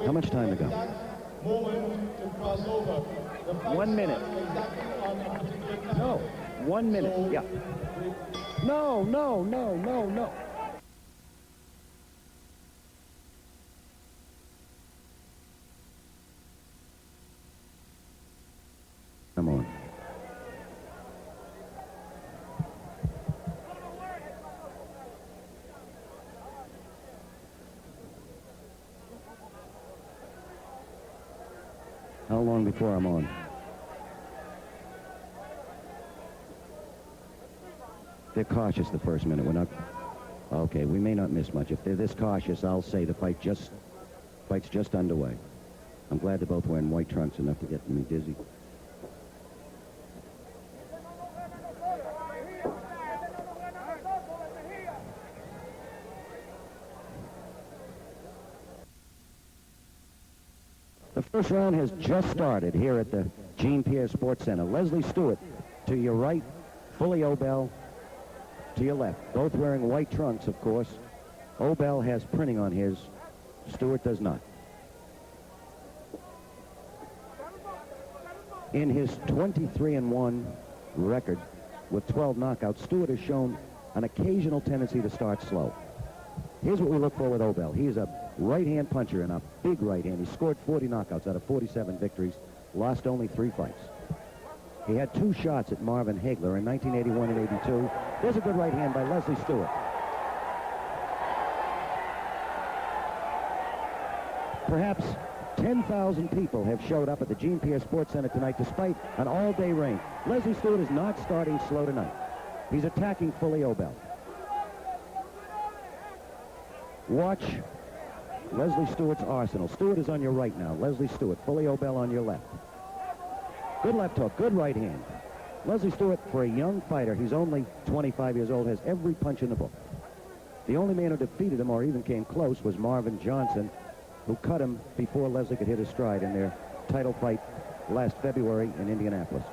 How much time to go? 1 minute. No, 1 minute. Yeah. No, no, no, no, no. Come on. How long before I'm on? They're cautious the first minute. We're not... Okay, we may not miss much. If they're this cautious, I'll say the fight's just underway. I'm glad they're both wearing white trunks enough to get me dizzy. The first round has just started here at the Jean Pierre Sports Center. Leslie Stewart to your right, Fully Obel to your left. Both wearing white trunks, of course. Obel has printing on his. Stewart does not. In his 23-1 record with 12 knockouts, Stewart has shown an occasional tendency to start slow. Here's what we look for with Obel. He's a right-hand puncher and a big right hand. He scored 40 knockouts out of 47 victories, lost only 3 fights. He had 2 shots at Marvin Hagler in 1981 and 82. There's a good right hand by Leslie Stewart. Perhaps 10,000 people have showed up at the Jean Pierre Sports Center tonight despite an all-day rain. Leslie Stewart is not starting slow tonight. He's attacking Fully Obel. Watch Leslie Stewart's arsenal. Stewart is on your right now. Leslie Stewart, Fully Obel on your left. Good left hook, good right hand. Leslie Stewart, for a young fighter, he's only 25 years old, has every punch in the book. The only man who defeated him or even came close was Marvin Johnson, who cut him before Leslie could hit his stride in their title fight last February in Indianapolis.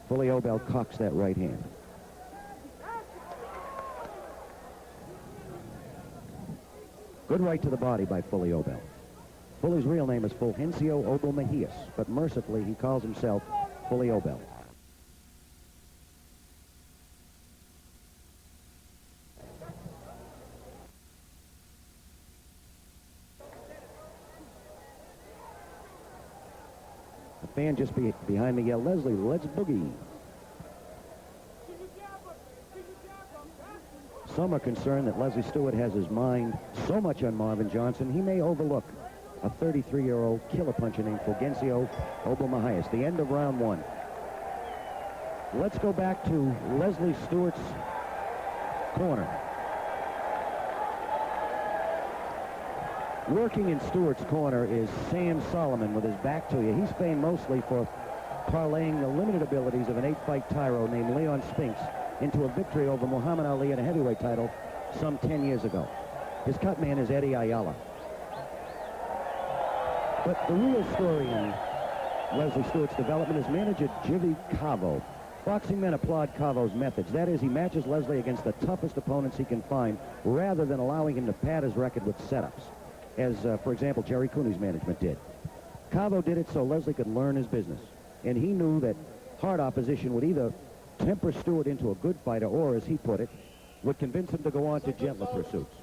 Fully Obel cocks that right hand. Good right to the body by Fully Obel. Fully's real name is Fulgencio Obelmejias, but mercifully he calls himself Fully Obel. The fan just behind me yelled, "Leslie, let's boogie." Some are concerned that Leslie Stewart has his mind so much on Marvin Johnson, he may overlook a 33-year-old killer puncher named Fulgencio Obelmejias. The end of round 1. Let's go back to Leslie Stewart's corner. Working in Stewart's corner is Sam Solomon with his back to you. He's famed mostly for parlaying the limited abilities of an 8-fight tyro named Leon Spinks into a victory over Muhammad Ali in a heavyweight title some 10 years ago. His cut man is Eddie Ayala. But the real story in Leslie Stewart's development is manager Jimmy Cavo. Boxing men applaud Cavo's methods. That is, he matches Leslie against the toughest opponents he can find rather than allowing him to pad his record with setups, as, for example, Jerry Cooney's management did. Cavo did it so Leslie could learn his business, and he knew that hard opposition would either temper Stewart into a good fighter or, as he put it, would convince him to go on to gentler pursuits.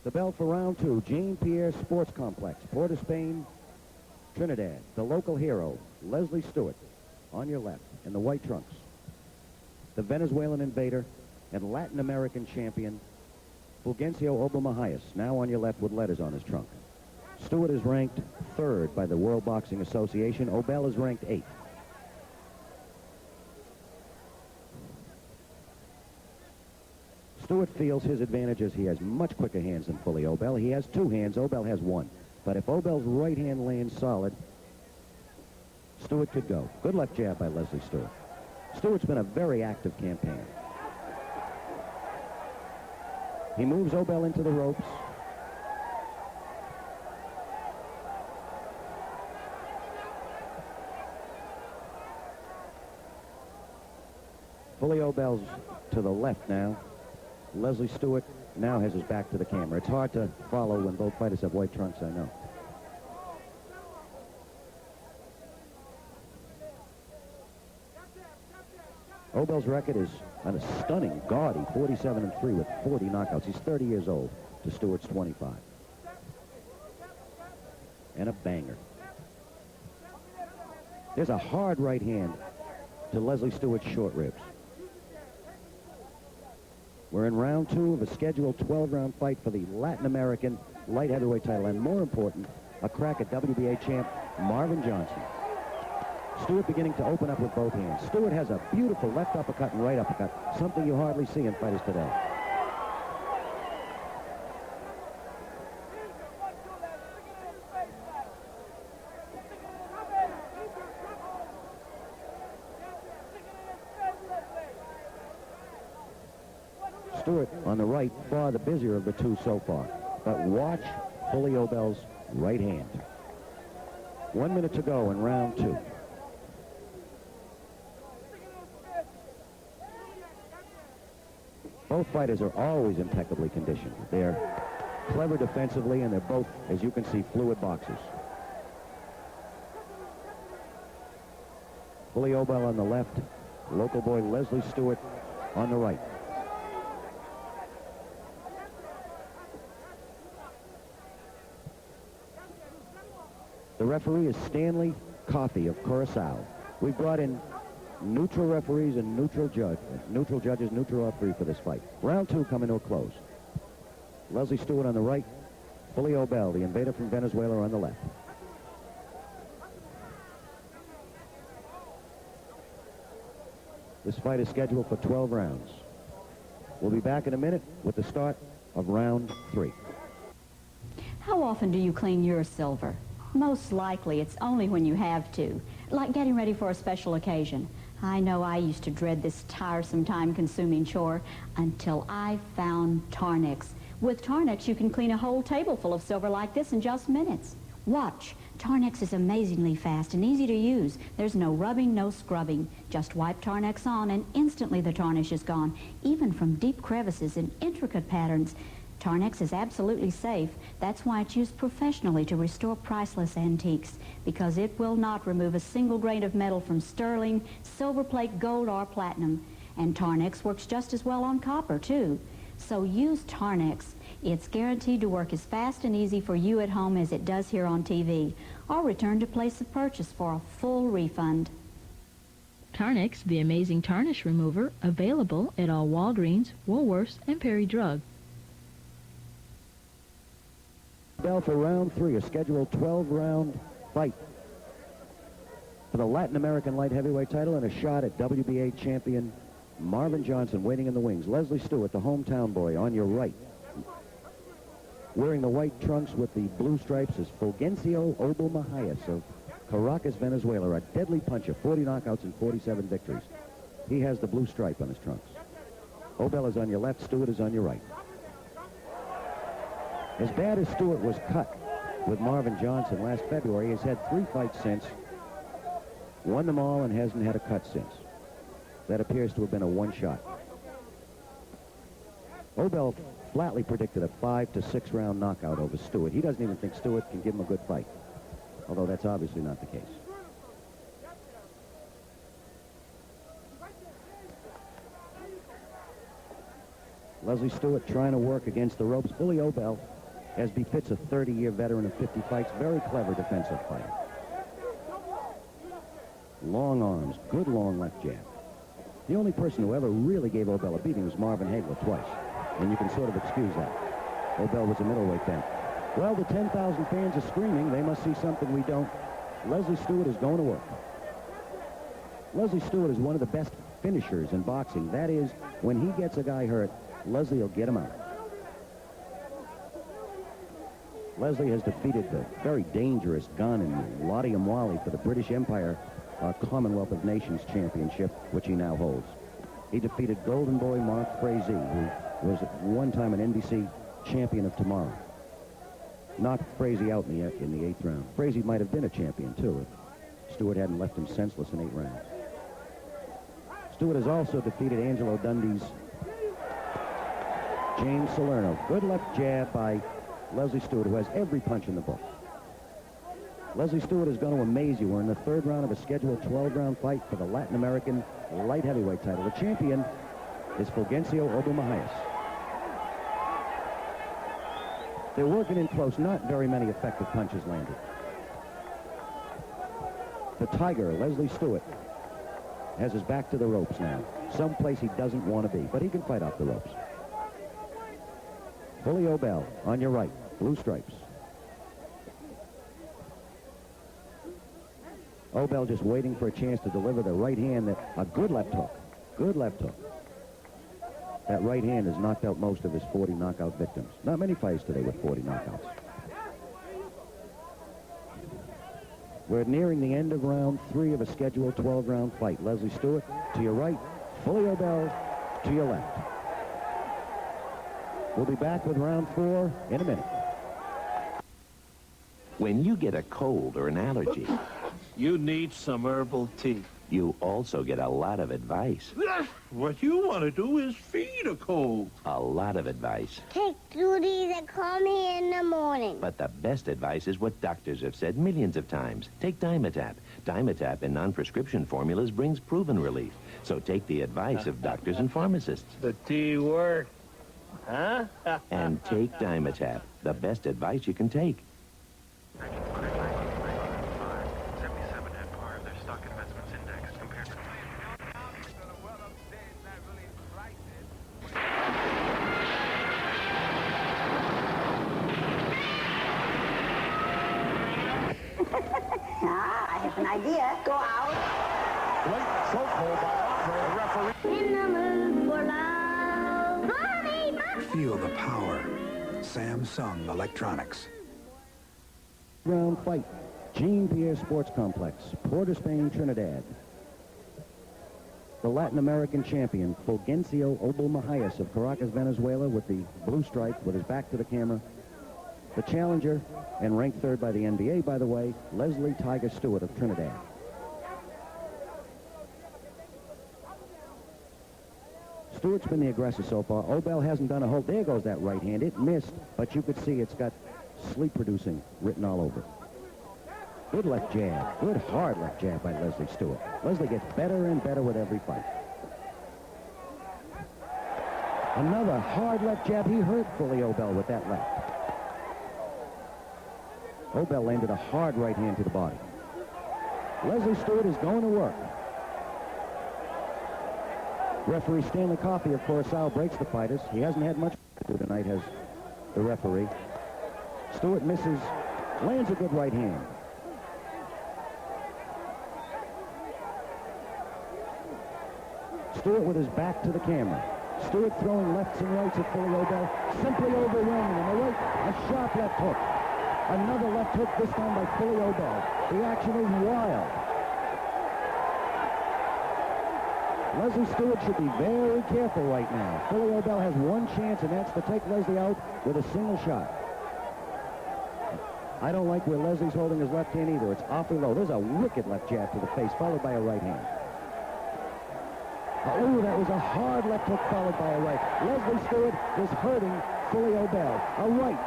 The bell for round 2, Jean Pierre Sports Complex, Port of Spain, Trinidad. The local hero, Leslie Stewart, on your left, in the white trunks. The Venezuelan invader and Latin American champion, Fulgencio Obelmejias, now on your left with letters on his trunk. Stewart is ranked 3rd by the World Boxing Association. Obel is ranked 8th. Stewart feels his advantage as he has much quicker hands than Fully Obel. He has 2 hands. Obel has 1. But if Obel's right hand lands solid, Stewart could go. Good left jab by Leslie Stewart. Stewart's been a very active campaign. He moves Obel into the ropes. Fully Obel's to the left now. Leslie Stewart now has his back to the camera. It's hard to follow when both fighters have white trunks, I know. Obel's record is on a stunning, gaudy 47-3 with 40 knockouts. He's 30 years old to Stewart's 25. And a banger. There's a hard right hand to Leslie Stewart's short ribs. We're in round 2 of a scheduled 12-round fight for the Latin American light heavyweight title, and more important, a crack at WBA champ Marvin Johnson. Stewart beginning to open up with both hands. Stewart has a beautiful left uppercut and right uppercut, something you hardly see in fighters today. Stewart on the right, far the busier of the two so far. But watch Fully Obel's right hand. 1 minute to go in round 2. Both fighters are always impeccably conditioned. They're clever defensively, and they're both, as you can see, fluid boxers. Fully Obel on the left, local boy Leslie Stewart on the right. The referee is Stanley Coffey of Curacao. We've brought in neutral referees and neutral judges, neutral referee for this fight. Round 2 coming to a close. Leslie Stewart on the right, Fully Obel, the invader from Venezuela, on the left. This fight is scheduled for 12 rounds. We'll be back in a minute with the start of round 3. How often do you clean your silver? Most likely it's only when you have to, like getting ready for a special occasion. I know I used to dread this tiresome, time-consuming chore until I found Tarnex. With Tarnex, you can clean a whole table full of silver like this in just minutes. Watch. Tarnex is amazingly fast and easy to use. There's no rubbing, no scrubbing. Just wipe Tarnex on and instantly the tarnish is gone, even from deep crevices and intricate patterns. Tarnex is absolutely safe. That's why it's used professionally to restore priceless antiques, because it will not remove a single grain of metal from sterling, silver plate, gold, or platinum. And Tarnex works just as well on copper, too. So use Tarnex. It's guaranteed to work as fast and easy for you at home as it does here on TV. Or return to place of purchase for a full refund. Tarnex, the amazing tarnish remover, available at all Walgreens, Woolworths, and Perry Drug. Bell for round 3, a scheduled 12-round fight for the Latin American light heavyweight title and a shot at WBA champion Marvin Johnson waiting in the wings. Leslie Stewart, the hometown boy, on your right. Wearing the white trunks with the blue stripes is Fulgencio Obelmejias of Caracas, Venezuela, a deadly puncher, 40 knockouts and 47 victories. He has the blue stripe on his trunks. Obel is on your left, Stewart is on your right. As bad as Stewart was cut with Marvin Johnson last February, he's had 3 fights since, won them all, and hasn't had a cut since. That appears to have been a one-shot. Obel flatly predicted a 5 to 6 round knockout over Stewart. He doesn't even think Stewart can give him a good fight, although that's obviously not the case. Leslie Stewart trying to work against the ropes. Fully Obel, as befits a 30-year veteran of 50 fights, very clever defensive fighter. Long arms, good long left jab. The only person who ever really gave Obel a beating was Marvin Hagler twice, and you can sort of excuse that. Obel was a middleweight then. Well, the 10,000 fans are screaming. They must see something we don't. Leslie Stewart is going to work. Leslie Stewart is one of the best finishers in boxing. That is, when he gets a guy hurt, Leslie will get him out. Leslie has defeated the very dangerous Gunn and Lottie Amwali for the British Empire Commonwealth of Nations Championship, which he now holds. He defeated Golden Boy Mark Frazee, who was at one time an NBC champion of tomorrow. Knocked Frazee out in the 8th round. Frazee might have been a champion, too, if Stewart hadn't left him senseless in 8 rounds. Stewart has also defeated Angelo Dundee's James Salerno. Good left jab by Leslie Stewart, who has every punch in the book. Leslie Stewart is going to amaze you. We're in the third round of a scheduled 12-round fight for the Latin American light heavyweight title. The champion is Fulgencio Obelmejias. They're working in close. Not very many effective punches landed. The Tiger, Leslie Stewart, has his back to the ropes now. Someplace he doesn't want to be, but he can fight off the ropes. Bully Obel on your right, blue stripes. Obel just waiting for a chance to deliver the right hand. A good left hook. Good left hook. That right hand has knocked out most of his 40 knockout victims. Not many fights today with 40 knockouts. We're nearing the end of round 3 of a scheduled 12-round fight. Leslie Stewart to your right, Fully Obel to your left. We'll be back with round 4 in a minute. When you get a cold or an allergy, you need some herbal tea. you also get a lot of advice. What you want to do is feed a cold. A lot of advice. Take Judy to call me in the morning. But the best advice is what doctors have said millions of times. Take Dimetap. Dimetap in non-prescription formulas brings proven relief. So take the advice of doctors and pharmacists. The tea works. Huh? And take Dimetap, the best advice you can take. I have an idea. Go out. Late chokehold by Andre, the referee. In the mood for love. Mommy, Feel the power. Samsung Electronics. Round fight. Jean Pierre Sports Complex, Port of Spain, Trinidad. The Latin American champion, Fulgencio Obelmejias of Caracas, Venezuela, with the blue stripe, with his back to the camera. The challenger, and ranked third by the NBA, by the way, Leslie Tiger Stewart of Trinidad. Stewart's been the aggressor so far. Obel hasn't done a whole... There goes that right hand. It missed, but you could see it's got sleep-producing written all over it. Good left jab. Good hard left jab by Leslie Stewart. Leslie gets better and better with every fight. Another hard left jab. He hurt Fully Obel with that left. Obel landed a hard right hand to the body. Leslie Stewart is going to work. Referee Stanley Coffey of Curacao breaks the fighters. He hasn't had much to do tonight, has the referee. Stewart misses, lands a good right hand. Stewart with his back to the camera. Stewart throwing lefts and rights at Fully Obel, simply overwhelming him. A right, a sharp left hook. Another left hook, this time by Fully Obel. The action is wild. Leslie Stewart should be very careful right now. Fully Obel has one chance, and that's to take Leslie out with a single shot. I don't like where Leslie's holding his left hand either. It's awfully low. There's a wicked left jab to the face, followed by a right hand. Oh, that was a hard left hook followed by a right. Leslie Stewart is hurting Fully Obel. A right.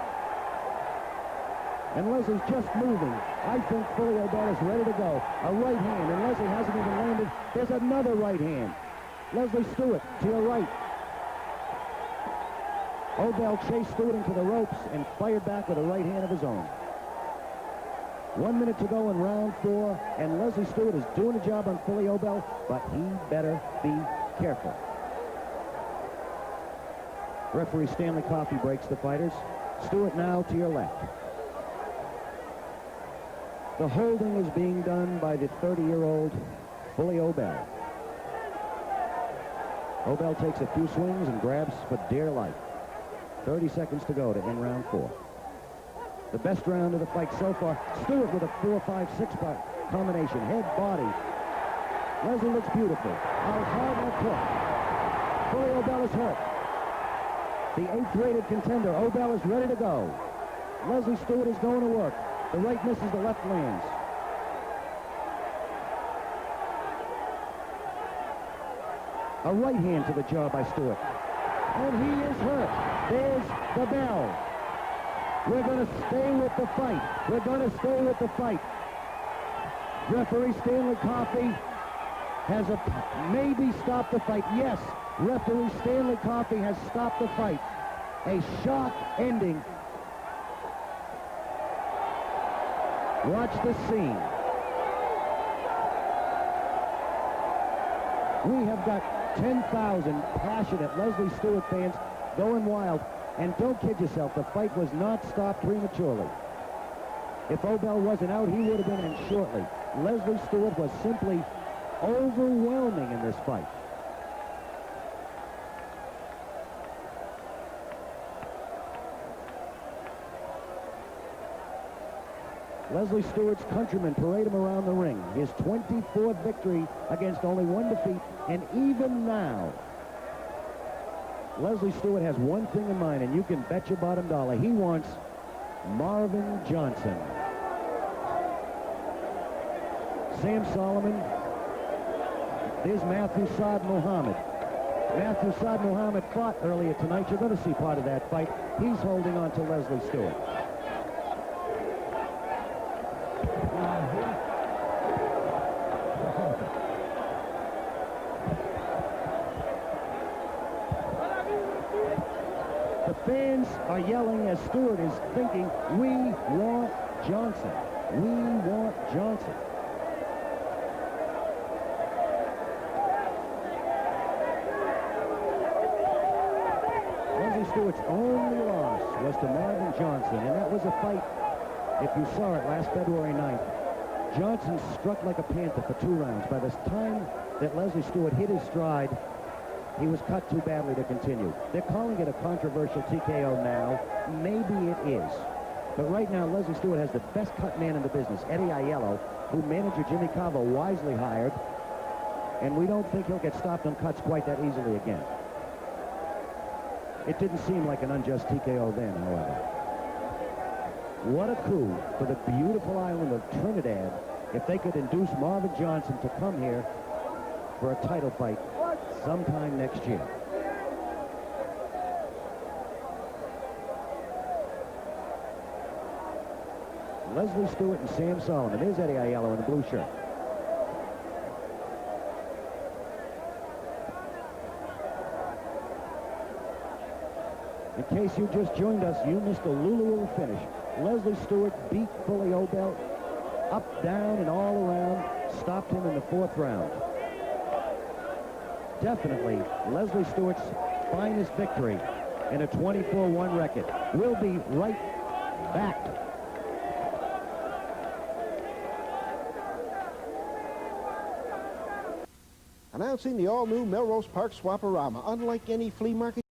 And Leslie's just moving. I think Fully Obel is ready to go. A right hand, and Leslie hasn't even landed. There's another right hand. Leslie Stewart to your right. Obel chased Stewart into the ropes and fired back with a right hand of his own. 1 minute to go in round 4, and Leslie Stewart is doing a job on Fully Obel, but he better be careful. Referee Stanley Coffey breaks the fighters. Stewart now to your left. The holding is being done by the 30-year-old Fully Obel. Obel takes a few swings and grabs for dear life. 30 seconds to go to end round 4. The best round of the fight so far. Stewart with a 4-5-6 combination. Head, body. Leslie looks beautiful. A hard left hook. Fully Obel is hurt. The 8th-rated contender. Obel is ready to go. Leslie Stewart is going to work. The right misses, the left lands. A right hand to the jaw by Stewart. And he is hurt. There's the bell. We're going to stay with the fight. We're going to stay with the fight. Referee Stanley Coffey has maybe stopped the fight. Yes, referee Stanley Coffey has stopped the fight. A shock ending. Watch the scene. We have got 10,000 passionate Leslie Stewart fans going wild. And don't kid yourself, the fight was not stopped prematurely. If Obel wasn't out, he would have been in shortly. Leslie Stewart was simply overwhelming in this fight. Leslie Stewart's countrymen parade him around the ring. His 24th victory against only one defeat, and even now, Leslie Stewart has one thing in mind, and you can bet your bottom dollar. He wants Marvin Johnson. Sam Solomon. There's Matthew Saad Muhammad. Matthew Saad Muhammad fought earlier tonight. You're going to see part of that fight. He's holding on to Leslie Stewart. The fans are yelling as Stewart is thinking, we want Johnson. We want Johnson. Leslie Stewart's only loss was to Marvin Johnson, and that was a fight, if you saw it last February 9th. Johnson struck like a panther for 2 rounds. By the time that Leslie Stewart hit his stride, he was cut too badly to continue. They're calling it a controversial TKO now. Maybe it is. But right now, Leslie Stewart has the best cut man in the business, Eddie Aiello, who manager Jimmy Cavo wisely hired. And we don't think he'll get stopped on cuts quite that easily again. It didn't seem like an unjust TKO then, however. What a coup for the beautiful island of Trinidad if they could induce Marvin Johnson to come here for a title fight sometime next year. Leslie Stewart and Sam Solomon. There's Eddie Aiello in the blue shirt. In case you just joined us, you missed a Lulu finish. Leslie Stewart beat Fully Obel up, down, and all around. Stopped him in the 4th round. Definitely Leslie Stewart's finest victory in a 24-1 record. We'll be right back. Announcing the all-new Melrose Park Swaparama. Unlike any flea market